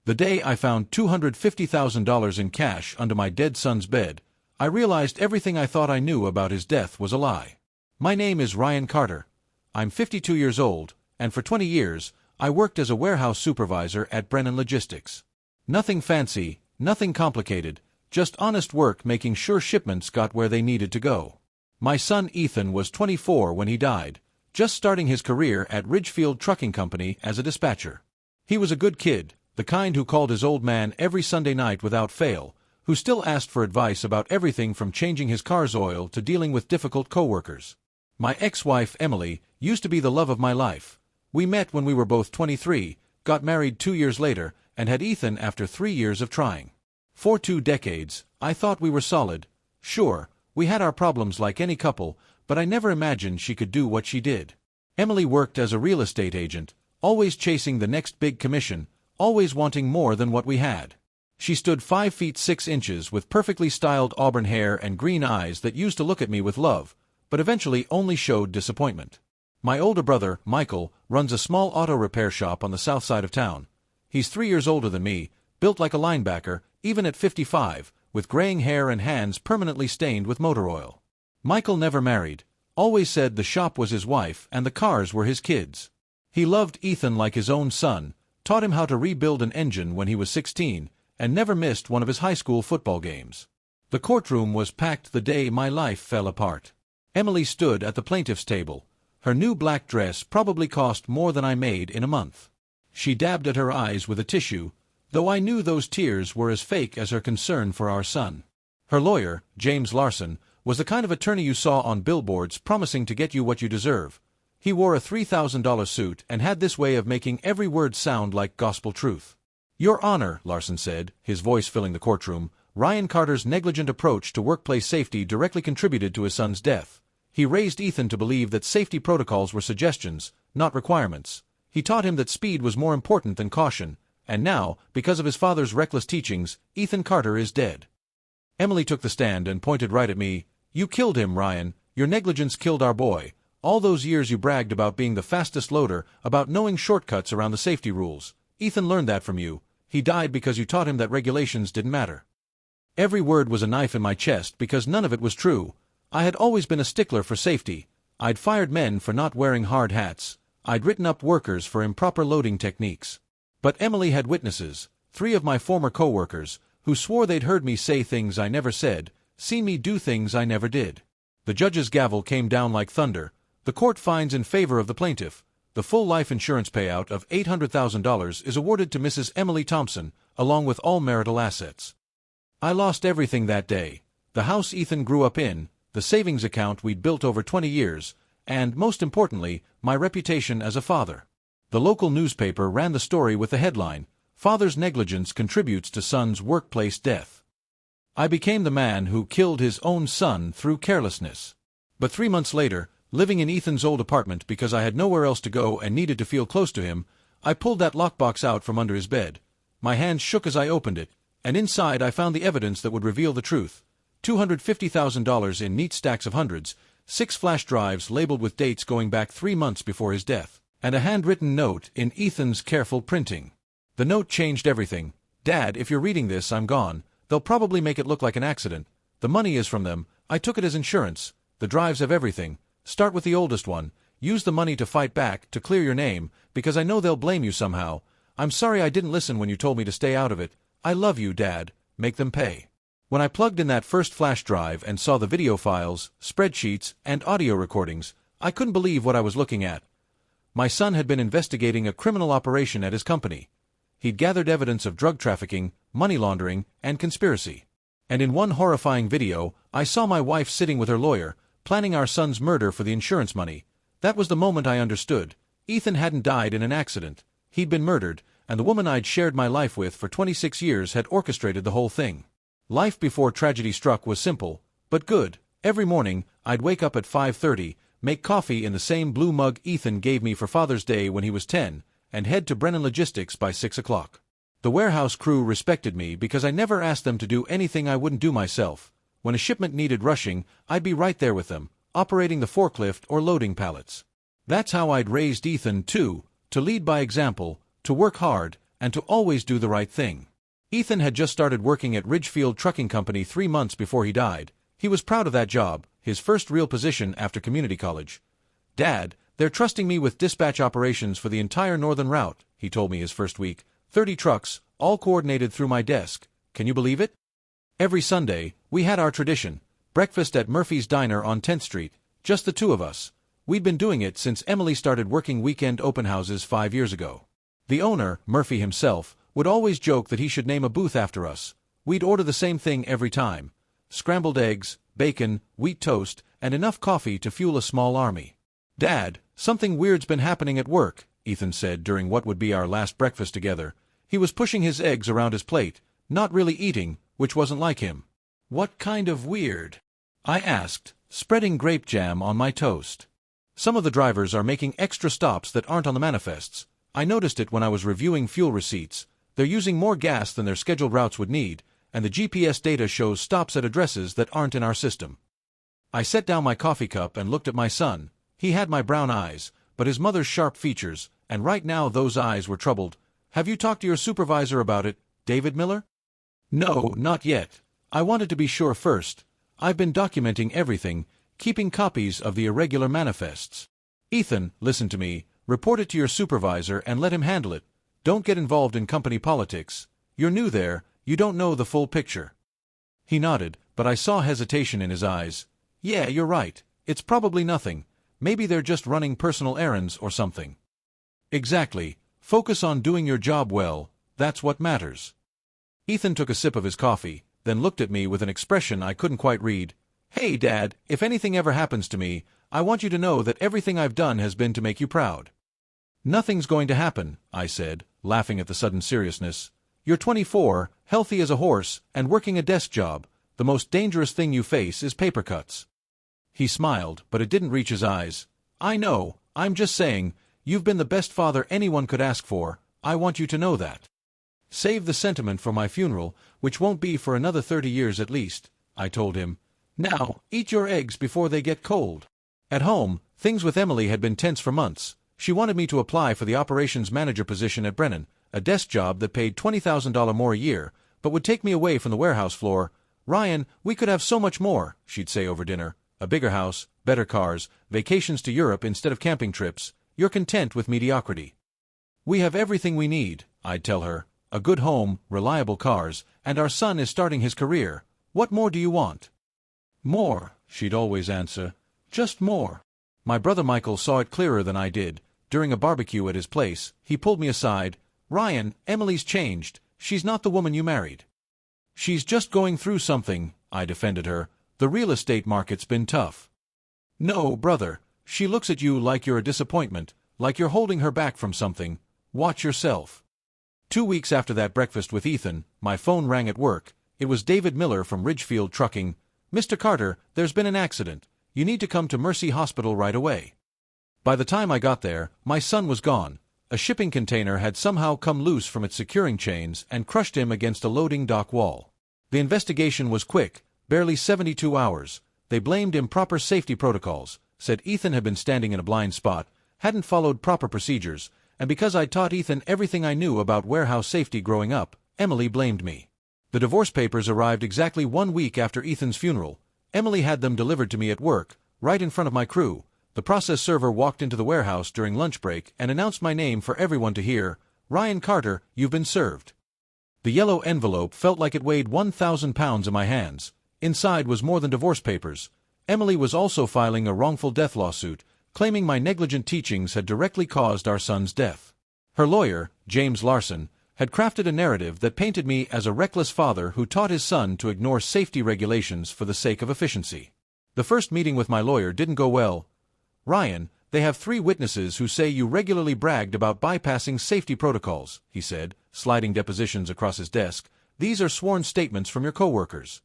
The day I found $250,000 in cash under my dead son's bed, I realized everything I thought I knew about his death was a lie. My name is Ryan Carter. I'm 52 years old, and for 20 years, I worked as a warehouse supervisor at Brennan Logistics. Nothing fancy, nothing complicated, just honest work making sure shipments got where they needed to go. My son Ethan was 24 when he died, just starting his career at Ridgefield Trucking Company as a dispatcher. He was a good kid, the kind who called his old man every Sunday night without fail, who still asked for advice about everything from changing his car's oil to dealing with difficult coworkers. My ex-wife, Emily, used to be the love of my life. We met when we were both 23, got married 2 years later, and had Ethan after 3 years of trying. For 2 decades, I thought we were solid. Sure, we had our problems like any couple, but I never imagined she could do what she did. Emily worked as a real estate agent, always chasing the next big commission, always wanting more than what we had. She stood 5 feet 6 inches with perfectly styled auburn hair and green eyes that used to look at me with love, but eventually only showed disappointment. My older brother, Michael, runs a small auto repair shop on the south side of town. He's 3 years older than me, built like a linebacker, even at 55, with graying hair and hands permanently stained with motor oil. Michael never married, always said the shop was his wife and the cars were his kids. He loved Ethan like his own son, taught him how to rebuild an engine when he was 16, and never missed one of his high school football games. The courtroom was packed the day my life fell apart. Emily stood at the plaintiff's table. Her new black dress probably cost more than I made in a month. She dabbed at her eyes with a tissue, though I knew those tears were as fake as her concern for our son. Her lawyer, James Larson, was the kind of attorney you saw on billboards promising to get you what you deserve. He wore a $3,000 suit and had this way of making every word sound like gospel truth. "Your Honor," Larson said, his voice filling the courtroom, Ryan Carter's negligent approach to workplace safety directly contributed to his son's death. He raised Ethan to believe that safety protocols were suggestions, not requirements. He taught him that speed was more important than caution, and now, because of his father's reckless teachings, Ethan Carter is dead. Emily took the stand and pointed right at me. "You killed him, Ryan. Your negligence killed our boy. All those years you bragged about being the fastest loader, about knowing shortcuts around the safety rules. Ethan learned that from you. He died because you taught him that regulations didn't matter." Every word was a knife in my chest because none of it was true. I had always been a stickler for safety. I'd fired men for not wearing hard hats. I'd written up workers for improper loading techniques. But Emily had witnesses, 3 of my former co-workers, who swore they'd heard me say things I never said, seen me do things I never did. The judge's gavel came down like thunder. The court finds in favor of the plaintiff. The full life insurance payout of $800,000 is awarded to Mrs. Emily Thompson, along with all marital assets. I lost everything that day. The house Ethan grew up in, the savings account we'd built over 20 years, and, most importantly, my reputation as a father. The local newspaper ran the story with the headline, "Father's Negligence Contributes to Son's Workplace Death." I became the man who killed his own son through carelessness. But 3 months later, living in Ethan's old apartment because I had nowhere else to go and needed to feel close to him, I pulled that lockbox out from under his bed. My hands shook as I opened it, and inside I found the evidence that would reveal the truth. $250,000 in neat stacks of hundreds, 6 flash drives labeled with dates going back 3 months before his death, and a handwritten note in Ethan's careful printing. The note changed everything. "Dad, if you're reading this, I'm gone. They'll probably make it look like an accident. The money is from them. I took it as insurance. The drives have everything. Start with the oldest one. Use the money to fight back, to clear your name, because I know they'll blame you somehow. I'm sorry I didn't listen when you told me to stay out of it. I love you, Dad. Make them pay." When I plugged in that first flash drive and saw the video files, spreadsheets, and audio recordings, I couldn't believe what I was looking at. My son had been investigating a criminal operation at his company. He'd gathered evidence of drug trafficking, money laundering, and conspiracy. And in one horrifying video, I saw my wife sitting with her lawyer, planning our son's murder for the insurance money. That was the moment I understood. Ethan hadn't died in an accident. He'd been murdered, and the woman I'd shared my life with for 26 years had orchestrated the whole thing. Life before tragedy struck was simple, but good. Every morning, I'd wake up at 5:30, make coffee in the same blue mug Ethan gave me for Father's Day when he was 10, and head to Brennan Logistics by 6 o'clock. The warehouse crew respected me because I never asked them to do anything I wouldn't do myself. When a shipment needed rushing, I'd be right there with them, operating the forklift or loading pallets. That's how I'd raised Ethan, too, to lead by example, to work hard, and to always do the right thing. Ethan had just started working at Ridgefield Trucking Company 3 months before he died. He was proud of that job, his first real position after community college. "Dad, they're trusting me with dispatch operations for the entire northern route," he told me his first week. 30 trucks, all coordinated through my desk. Can you believe it? Every Sunday, we had our tradition, breakfast at Murphy's Diner on 10th Street, just the two of us. We'd been doing it since Emily started working weekend open houses 5 years ago. The owner, Murphy himself, would always joke that he should name a booth after us. We'd order the same thing every time: scrambled eggs, bacon, wheat toast, and enough coffee to fuel a small army. "Dad, something weird's been happening at work," Ethan said during what would be our last breakfast together. He was pushing his eggs around his plate, not really eating, which wasn't like him. "What kind of weird?" I asked, spreading grape jam on my toast. "Some of the drivers are making extra stops that aren't on the manifests. I noticed it when I was reviewing fuel receipts. They're using more gas than their scheduled routes would need, and the GPS data shows stops at addresses that aren't in our system." I set down my coffee cup and looked at my son. He had my brown eyes, but his mother's sharp features, and right now those eyes were troubled. "Have you talked to your supervisor about it, David Miller?" "No, not yet. I wanted to be sure first. I've been documenting everything, keeping copies of the irregular manifests." "Ethan, listen to me. Report it to your supervisor and let him handle it. Don't get involved in company politics. You're new there, you don't know the full picture." He nodded, but I saw hesitation in his eyes. "Yeah, you're right. It's probably nothing. Maybe they're just running personal errands or something." "Exactly. Focus on doing your job well. That's what matters." Ethan took a sip of his coffee, then looked at me with an expression I couldn't quite read. "Hey, Dad, if anything ever happens to me, I want you to know that everything I've done has been to make you proud." "Nothing's going to happen," I said, laughing at the sudden seriousness. "You're 24, healthy as a horse, and working a desk job. The most dangerous thing you face is paper cuts." He smiled, but it didn't reach his eyes. "I know, I'm just saying, you've been the best father anyone could ask for. I want you to know that." "Save the sentiment for my funeral, which won't be for another 30 years at least," I told him. "Now, eat your eggs before they get cold." At home, things with Emily had been tense for months. She wanted me to apply for the operations manager position at Brennan, a desk job that paid $20,000 more a year, but would take me away from the warehouse floor. "Ryan, we could have so much more," she'd say over dinner. "A bigger house, better cars, vacations to Europe instead of camping trips. You're content with mediocrity." "We have everything we need," I'd tell her. "A good home, reliable cars, and our son is starting his career. What more do you want?" "More," she'd always answer. "Just more." My brother Michael saw it clearer than I did. During a barbecue at his place, he pulled me aside. "Ryan, Emily's changed. She's not the woman you married." "She's just going through something," I defended her. "The real estate market's been tough." "No, brother. She looks at you like you're a disappointment, like you're holding her back from something. Watch yourself." 2 weeks after that breakfast with Ethan, my phone rang at work. It was David Miller from Ridgefield Trucking. "Mr. Carter, there's been an accident. You need to come to Mercy Hospital right away." By the time I got there, my son was gone. A shipping container had somehow come loose from its securing chains and crushed him against a loading dock wall. The investigation was quick, barely 72 hours. They blamed improper safety protocols, said Ethan had been standing in a blind spot, hadn't followed proper procedures, and because I taught Ethan everything I knew about warehouse safety growing up, Emily blamed me. The divorce papers arrived exactly 1 week after Ethan's funeral. Emily had them delivered to me at work, right in front of my crew. The process server walked into the warehouse during lunch break and announced my name for everyone to hear. "Ryan Carter, you've been served." The yellow envelope felt like it weighed 1,000 pounds in my hands. Inside was more than divorce papers. Emily was also filing a wrongful death lawsuit, claiming my negligent teachings had directly caused our son's death. Her lawyer, James Larson, had crafted a narrative that painted me as a reckless father who taught his son to ignore safety regulations for the sake of efficiency. The first meeting with my lawyer didn't go well. "Ryan, they have 3 witnesses who say you regularly bragged about bypassing safety protocols," he said, sliding depositions across his desk. "These are sworn statements from your coworkers."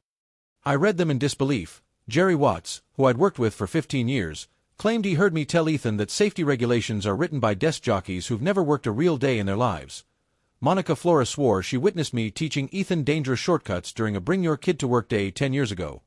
I read them in disbelief. Jerry Watts, who I'd worked with for 15 years, claimed he heard me tell Ethan that safety regulations are written by desk jockeys who've never worked a real day in their lives. Monica Flora swore she witnessed me teaching Ethan dangerous shortcuts during a Bring Your Kid to Work day 10 years ago.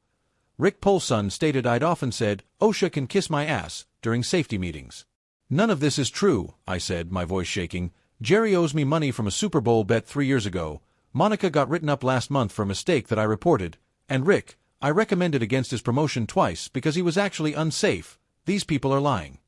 Rick Polson stated I'd often said, "OSHA can kiss my ass," during safety meetings. "None of this is true," I said, my voice shaking. Jerry owes me money from a Super Bowl bet 3 years ago. Monica got written up last month for a mistake that I reported. And Rick, I recommended against his promotion twice because he was actually unsafe. These people are lying."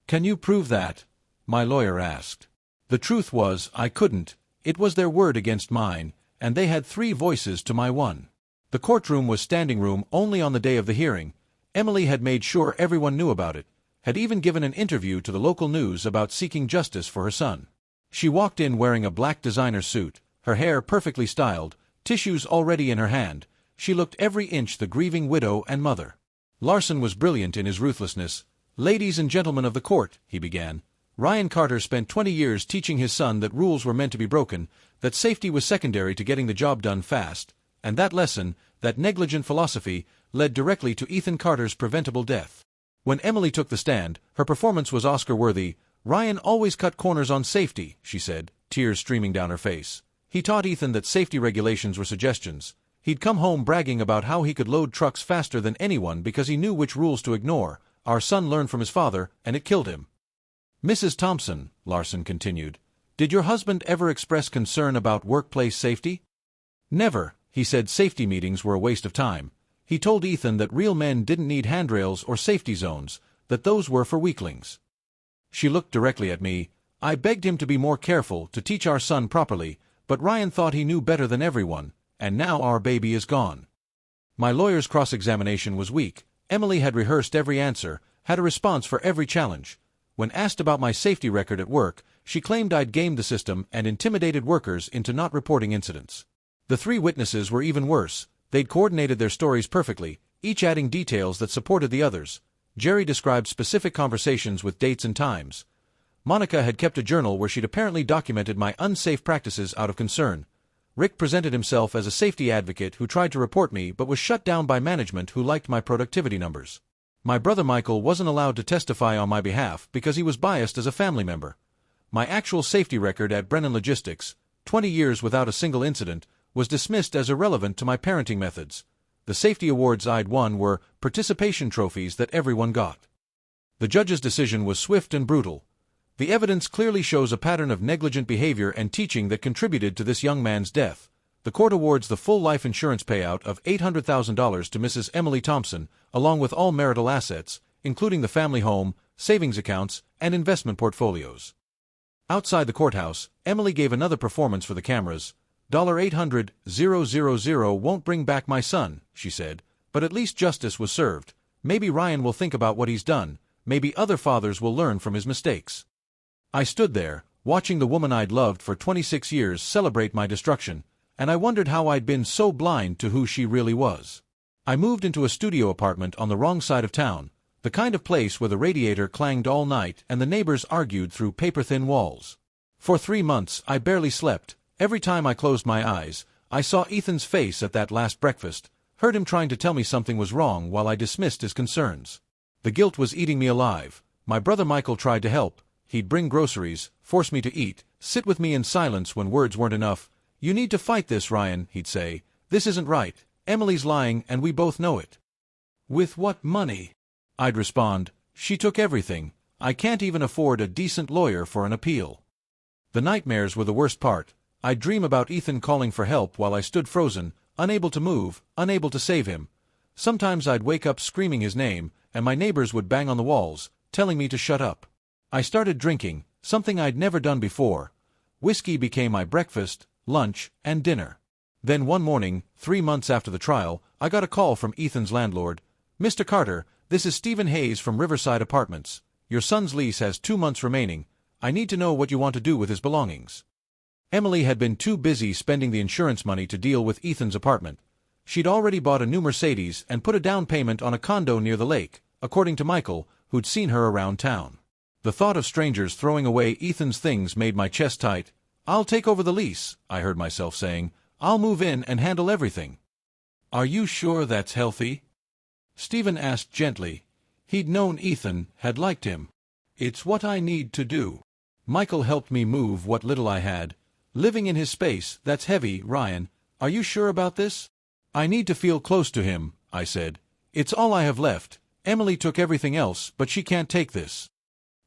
"Can you prove that?" my lawyer asked. The truth was, I couldn't. It was their word against mine, and they had 3 voices to my 1. The courtroom was standing room only on the day of the hearing. Emily had made sure everyone knew about it, had even given an interview to the local news about seeking justice for her son. She walked in wearing a black designer suit, her hair perfectly styled, tissues already in her hand. She looked every inch the grieving widow and mother. Larson was brilliant in his ruthlessness. "Ladies and gentlemen of the court," he began. "Ryan Carter spent 20 years teaching his son that rules were meant to be broken, that safety was secondary to getting the job done fast, and that lesson, that negligent philosophy, led directly to Ethan Carter's preventable death." When Emily took the stand, her performance was Oscar-worthy. "Ryan always cut corners on safety," she said, tears streaming down her face. "He taught Ethan that safety regulations were suggestions. He'd come home bragging about how he could load trucks faster than anyone because he knew which rules to ignore. Our son learned from his father, and it killed him." "Mrs. Thompson," Larson continued, "did your husband ever express concern about workplace safety?" "Never. He said safety meetings were a waste of time. He told Ethan that real men didn't need handrails or safety zones, that those were for weaklings." She looked directly at me. "I begged him to be more careful, to teach our son properly, but Ryan thought he knew better than everyone, and now our baby is gone." My lawyer's cross-examination was weak. Emily had rehearsed every answer, had a response for every challenge. When asked about my safety record at work, she claimed I'd gamed the system and intimidated workers into not reporting incidents. The 3 witnesses were even worse. They'd coordinated their stories perfectly, each adding details that supported the others. Jerry described specific conversations with dates and times. Monica had kept a journal where she'd apparently documented my unsafe practices out of concern. Rick presented himself as a safety advocate who tried to report me but was shut down by management who liked my productivity numbers. My brother Michael wasn't allowed to testify on my behalf because he was biased as a family member. My actual safety record at Brennan Logistics, 20 years without a single incident, was dismissed as irrelevant to my parenting methods. The safety awards I'd won were participation trophies that everyone got. The judge's decision was swift and brutal. The evidence clearly shows a pattern of negligent behavior and teaching that contributed to this young man's death. The court awards the full life insurance payout of $800,000 to Mrs. Emily Thompson, along with all marital assets, including the family home, savings accounts, and investment portfolios. Outside the courthouse, Emily gave another performance for the cameras. $800,000 won't bring back my son," she said, "but at least justice was served. Maybe Ryan will think about what he's done. Maybe other fathers will learn from his mistakes." I stood there, watching the woman I'd loved for 26 years celebrate my destruction, and I wondered how I'd been so blind to who she really was. I moved into a studio apartment on the wrong side of town, the kind of place where the radiator clanged all night and the neighbors argued through paper-thin walls. For 3 months, I barely slept. Every time I closed my eyes, I saw Ethan's face at that last breakfast, heard him trying to tell me something was wrong while I dismissed his concerns. The guilt was eating me alive. My brother Michael tried to help. He'd bring groceries, force me to eat, sit with me in silence when words weren't enough. "You need to fight this, Ryan," he'd say. "This isn't right. Emily's lying and we both know it." "With what money?" I'd respond. "She took everything. I can't even afford a decent lawyer for an appeal." The nightmares were the worst part. I'd dream about Ethan calling for help while I stood frozen, unable to move, unable to save him. Sometimes I'd wake up screaming his name, and my neighbors would bang on the walls, telling me to shut up. I started drinking, something I'd never done before. Whiskey became my breakfast, lunch, and dinner. Then one morning, 3 months after the trial, I got a call from Ethan's landlord. "Mr. Carter, this is Stephen Hayes from Riverside Apartments. Your son's lease has 2 months remaining. I need to know what you want to do with his belongings." Emily had been too busy spending the insurance money to deal with Ethan's apartment. She'd already bought a new Mercedes and put a down payment on a condo near the lake, according to Michael, who'd seen her around town. The thought of strangers throwing away Ethan's things made my chest tight. "I'll take over the lease," I heard myself saying. "I'll move in and handle everything." "Are you sure that's healthy?" Stephen asked gently. He'd known Ethan, had liked him. "It's what I need to do." Michael helped me move what little I had. "Living in his space, that's heavy, Ryan. Are you sure about this?" "I need to feel close to him," I said. "It's all I have left. Emily took everything else, but she can't take this."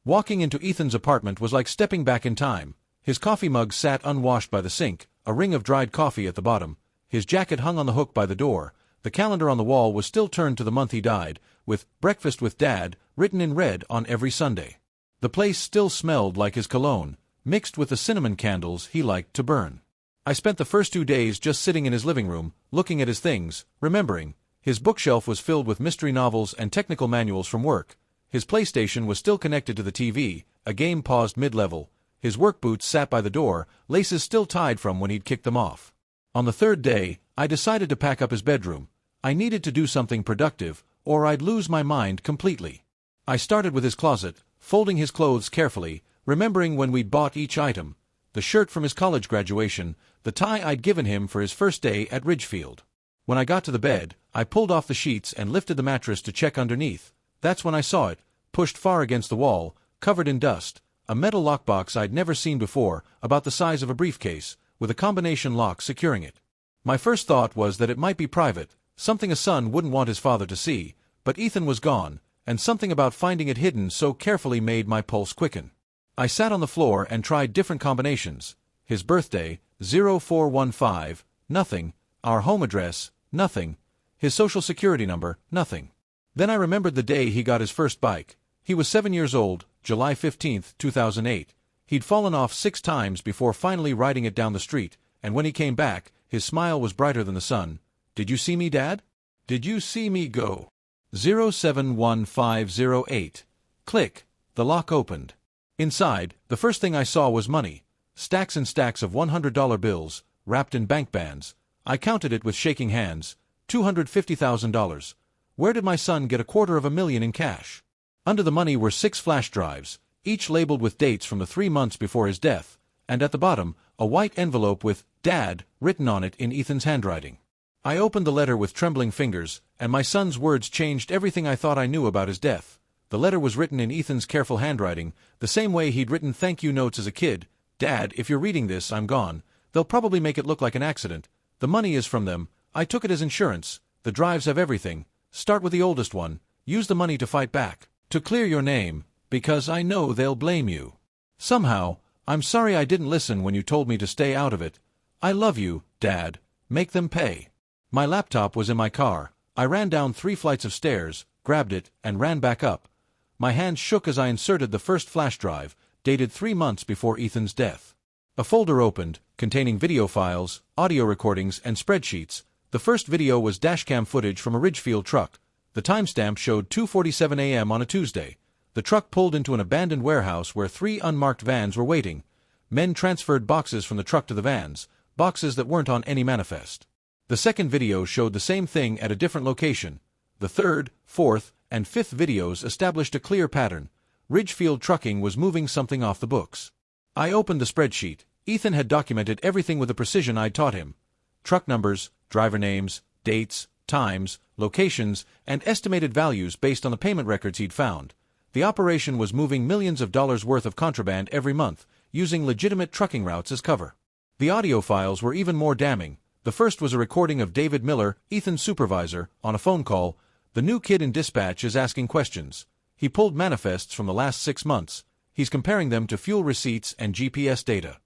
Walking into Ethan's apartment was like stepping back in time. His coffee mug sat unwashed by the sink, a ring of dried coffee at the bottom. His jacket hung on the hook by the door. The calendar on the wall was still turned to the month he died, with "Breakfast with Dad" written in red on every Sunday. The place still smelled like his cologne, mixed with the cinnamon candles he liked to burn. I spent the first 2 days just sitting in his living room, looking at his things, remembering. His bookshelf was filled with mystery novels and technical manuals from work. His PlayStation was still connected to the TV, a game paused mid-level. His work boots sat by the door, laces still tied from when he'd kicked them off. On the third day, I decided to pack up his bedroom. I needed to do something productive, or I'd lose my mind completely. I started with his closet, folding his clothes carefully, remembering when we'd bought each item: the shirt from his college graduation, the tie I'd given him for his first day at Ridgefield. When I got to the bed, I pulled off the sheets and lifted the mattress to check underneath. That's when I saw it, pushed far against the wall, covered in dust, a metal lockbox I'd never seen before, about the size of a briefcase, with a combination lock securing it. My first thought was that it might be private, something a son wouldn't want his father to see, but Ethan was gone, and something about finding it hidden so carefully made my pulse quicken. I sat on the floor and tried different combinations. His birthday, 0415, nothing. Our home address, nothing. His social security number, nothing. Then I remembered the day he got his first bike. He was 7 years old, July 15, 2008. He'd fallen off 6 times before finally riding it down the street, and when he came back, his smile was brighter than the sun. "Did you see me, Dad? Did you see me go?" 071508. Click. The lock opened. Inside, the first thing I saw was money. Stacks and stacks of $100 bills, wrapped in bank bands. I counted it with shaking hands. $250,000. Where did my son get $250,000 in cash? Under the money were 6 flash drives, each labeled with dates from the 3 months before his death, and at the bottom, a white envelope with "Dad" written on it in Ethan's handwriting. I opened the letter with trembling fingers, and my son's words changed everything I thought I knew about his death. The letter was written in Ethan's careful handwriting, the same way he'd written thank you notes as a kid. "Dad, if you're reading this, I'm gone. They'll probably make it look like an accident. The money is from them. I took it as insurance. The drives have everything. Start with the oldest one. Use the money to fight back. To clear your name, because I know they'll blame you. Somehow, I'm sorry I didn't listen when you told me to stay out of it. I love you, Dad. Make them pay." My laptop was in my car. I ran down 3 flights of stairs, grabbed it, and ran back up. My hands shook as I inserted the first flash drive, dated 3 months before Ethan's death. A folder opened, containing video files, audio recordings, and spreadsheets. The first video was dashcam footage from a Ridgefield truck. The timestamp showed 2:47 a.m. on a Tuesday. The truck pulled into an abandoned warehouse where 3 unmarked vans were waiting. Men transferred boxes from the truck to the vans, boxes that weren't on any manifest. The second video showed the same thing at a different location. The third, fourth, and fifth videos established a clear pattern. Ridgefield Trucking was moving something off the books. I opened the spreadsheet. Ethan had documented everything with the precision I'd taught him. Truck numbers, driver names, dates, times, locations, and estimated values based on the payment records he'd found. The operation was moving millions of dollars worth of contraband every month, using legitimate trucking routes as cover. The audio files were even more damning. The first was a recording of David Miller, Ethan's supervisor, on a phone call. "The new kid in dispatch is asking questions." He pulled manifests from the last 6 months. He's comparing them to fuel receipts and GPS data.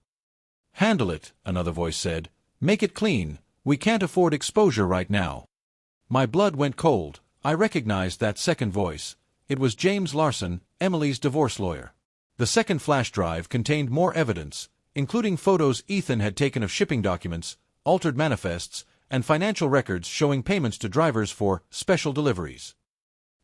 "Handle it," another voice said. "Make it clean. We can't afford exposure right now." My blood went cold. I recognized that second voice. It was James Larson, Emily's divorce lawyer. The second flash drive contained more evidence, including photos Ethan had taken of shipping documents, altered manifests, and financial records showing payments to drivers for special deliveries.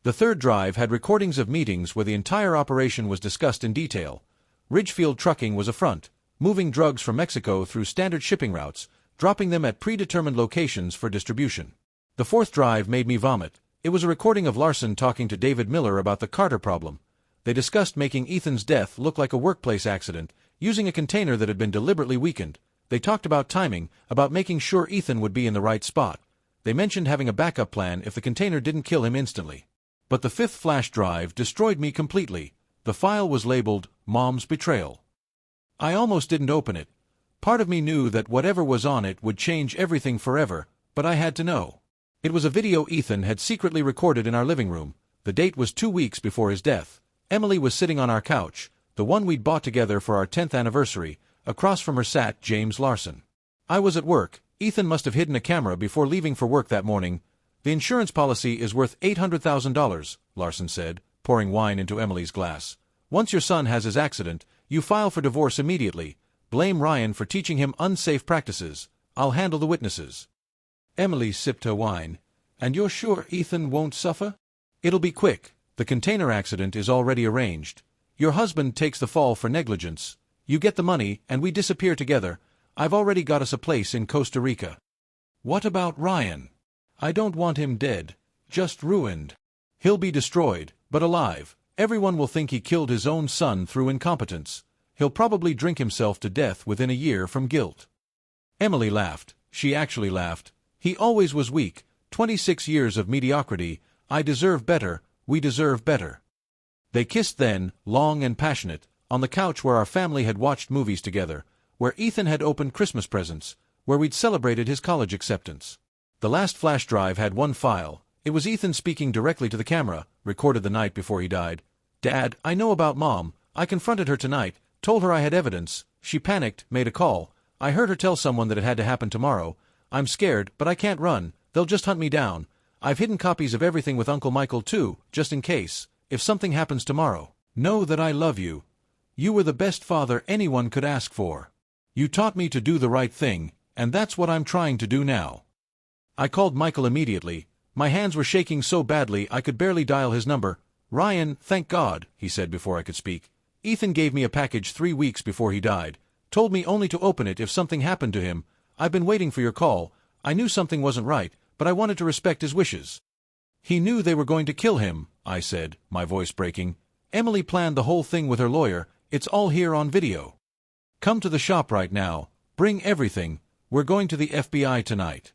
The third drive had recordings of meetings where the entire operation was discussed in detail. Ridgefield Trucking was a front, moving drugs from Mexico through standard shipping routes, dropping them at predetermined locations for distribution. The fourth drive made me vomit. It was a recording of Larson talking to David Miller about the Carter problem. They discussed making Ethan's death look like a workplace accident, using a container that had been deliberately weakened. They talked about timing, about making sure Ethan would be in the right spot. They mentioned having a backup plan if the container didn't kill him instantly. But the fifth flash drive destroyed me completely. The file was labeled Mom's Betrayal. I almost didn't open it. Part of me knew that whatever was on it would change everything forever, but I had to know. It was a video Ethan had secretly recorded in our living room. The date was 2 weeks before his death. Emily was sitting on our couch, the one we'd bought together for our 10th anniversary, Across from her sat James Larson. I was at work. Ethan must have hidden a camera before leaving for work that morning. The insurance policy is worth $800,000, Larson said, pouring wine into Emily's glass. Once your son has his accident, you file for divorce immediately. Blame Ryan for teaching him unsafe practices. I'll handle the witnesses. Emily sipped her wine. And you're sure Ethan won't suffer? It'll be quick. The container accident is already arranged. Your husband takes the fall for negligence. You get the money, and we disappear together. I've already got us a place in Costa Rica. What about Ryan? I don't want him dead, just ruined. He'll be destroyed, but alive. Everyone will think he killed his own son through incompetence. He'll probably drink himself to death within a year from guilt. Emily laughed. She actually laughed. He always was weak. 26 years of mediocrity. I deserve better. We deserve better. They kissed then, long and passionate, on the couch where our family had watched movies together, where Ethan had opened Christmas presents, where we'd celebrated his college acceptance. The last flash drive had one file. It was Ethan speaking directly to the camera, recorded the night before he died. Dad, I know about Mom. I confronted her tonight, told her I had evidence. She panicked, made a call. I heard her tell someone that it had to happen tomorrow. I'm scared, but I can't run. They'll just hunt me down. I've hidden copies of everything with Uncle Michael too, just in case. If something happens tomorrow, know that I love you. You were the best father anyone could ask for. You taught me to do the right thing, and that's what I'm trying to do now. I called Michael immediately. My hands were shaking so badly I could barely dial his number. Ryan, thank God, he said before I could speak. Ethan gave me a package 3 weeks before he died. Told me only to open it if something happened to him. I've been waiting for your call. I knew something wasn't right, but I wanted to respect his wishes. He knew they were going to kill him, I said, my voice breaking. Emily planned the whole thing with her lawyer. It's all here on video. Come to the shop right now. Bring everything. We're going to the FBI tonight.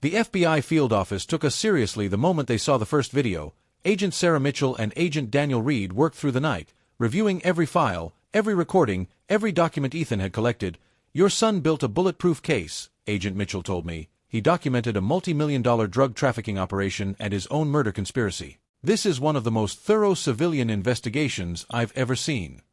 The FBI field office took us seriously the moment they saw the first video. Agent Sarah Mitchell and Agent Daniel Reed worked through the night, reviewing every file, every recording, every document Ethan had collected. Your son built a bulletproof case, Agent Mitchell told me. He documented a multi-million-dollar drug trafficking operation and his own murder conspiracy. This is one of the most thorough civilian investigations I've ever seen.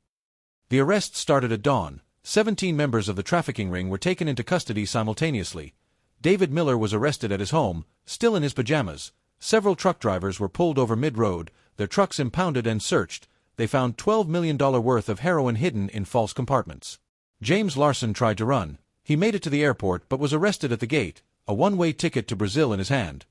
The arrests started at dawn. 17 members of the trafficking ring were taken into custody simultaneously. David Miller was arrested at his home, still in his pajamas. Several truck drivers were pulled over mid-road, their trucks impounded and searched. They found $12 million worth of heroin hidden in false compartments. James Larson tried to run. He made it to the airport but was arrested at the gate, a one-way ticket to Brazil in his hand.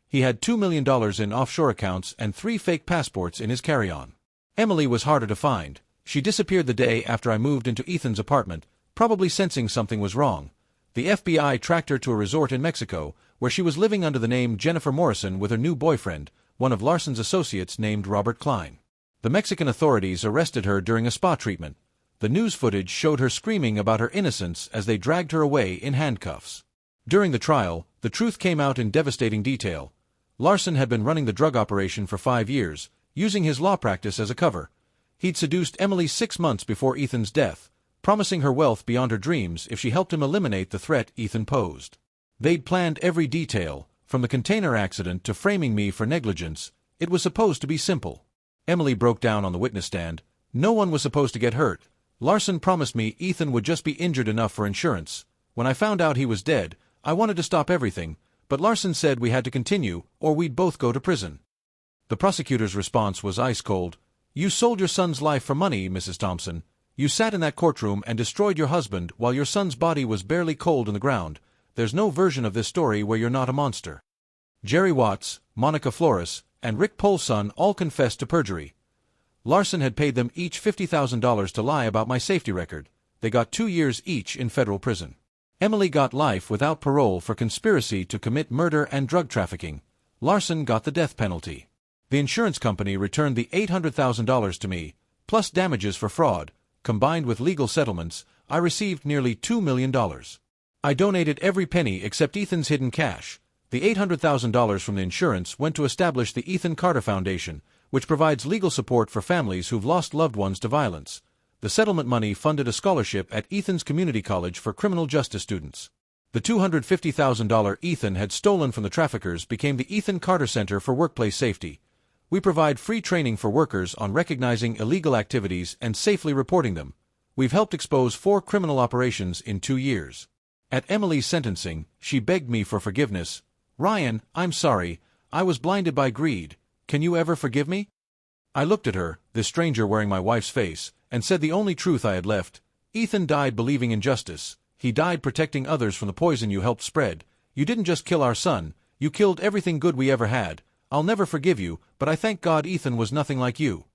He had $2 million in offshore accounts and 3 fake passports in his carry-on. Emily was harder to find. She disappeared the day after I moved into Ethan's apartment, probably sensing something was wrong. The FBI tracked her to a resort in Mexico, where she was living under the name Jennifer Morrison with her new boyfriend, one of Larson's associates named Robert Klein. The Mexican authorities arrested her during a spa treatment. The news footage showed her screaming about her innocence as they dragged her away in handcuffs. During the trial, the truth came out in devastating detail. Larson had been running the drug operation for 5 years, using his law practice as a cover. He'd seduced Emily 6 months before Ethan's death, promising her wealth beyond her dreams if she helped him eliminate the threat Ethan posed. They'd planned every detail, from the container accident to framing me for negligence. It was supposed to be simple. Emily broke down on the witness stand. No one was supposed to get hurt. Larson promised me Ethan would just be injured enough for insurance. When I found out he was dead, I wanted to stop everything, but Larson said we had to continue, or we'd both go to prison. The prosecutor's response was ice-cold. You sold your son's life for money, Mrs. Thompson. You sat in that courtroom and destroyed your husband while your son's body was barely cold in the ground. There's no version of this story where you're not a monster. Jerry Watts, Monica Flores, and Rick Polson all confessed to perjury. Larson had paid them each $50,000 to lie about my safety record. They got 2 years each in federal prison. Emily got life without parole for conspiracy to commit murder and drug trafficking. Larson got the death penalty. The insurance company returned the $800,000 to me, plus damages for fraud. Combined with legal settlements, I received nearly $2 million. I donated every penny except Ethan's hidden cash. The $800,000 from the insurance went to establish the Ethan Carter Foundation, which provides legal support for families who've lost loved ones to violence. The settlement money funded a scholarship at Ethan's community college for criminal justice students. The $250,000 Ethan had stolen from the traffickers became the Ethan Carter Center for Workplace Safety. We provide free training for workers on recognizing illegal activities and safely reporting them. We've helped expose 4 criminal operations in 2 years. At Emily's sentencing, she begged me for forgiveness. Ryan, I'm sorry, I was blinded by greed. Can you ever forgive me? I looked at her, this stranger wearing my wife's face, and said the only truth I had left. Ethan died believing in justice. He died protecting others from the poison you helped spread. You didn't just kill our son, you killed everything good we ever had. I'll never forgive you, but I thank God Ethan was nothing like you.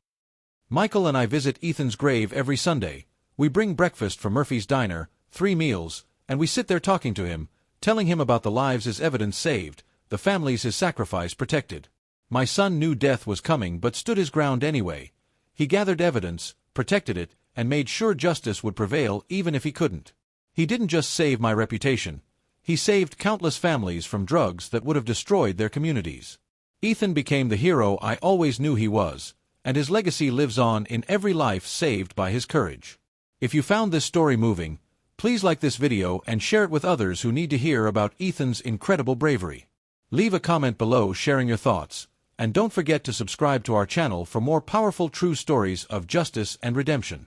Michael and I visit Ethan's grave every Sunday. We bring breakfast from Murphy's Diner, 3 meals, and we sit there talking to him, telling him about the lives his evidence saved, the families his sacrifice protected. My son knew death was coming but stood his ground anyway. He gathered evidence, protected it, and made sure justice would prevail even if he couldn't. He didn't just save my reputation. He saved countless families from drugs that would have destroyed their communities. Ethan became the hero I always knew he was, and his legacy lives on in every life saved by his courage. If you found this story moving, please like this video and share it with others who need to hear about Ethan's incredible bravery. Leave a comment below sharing your thoughts, and don't forget to subscribe to our channel for more powerful true stories of justice and redemption.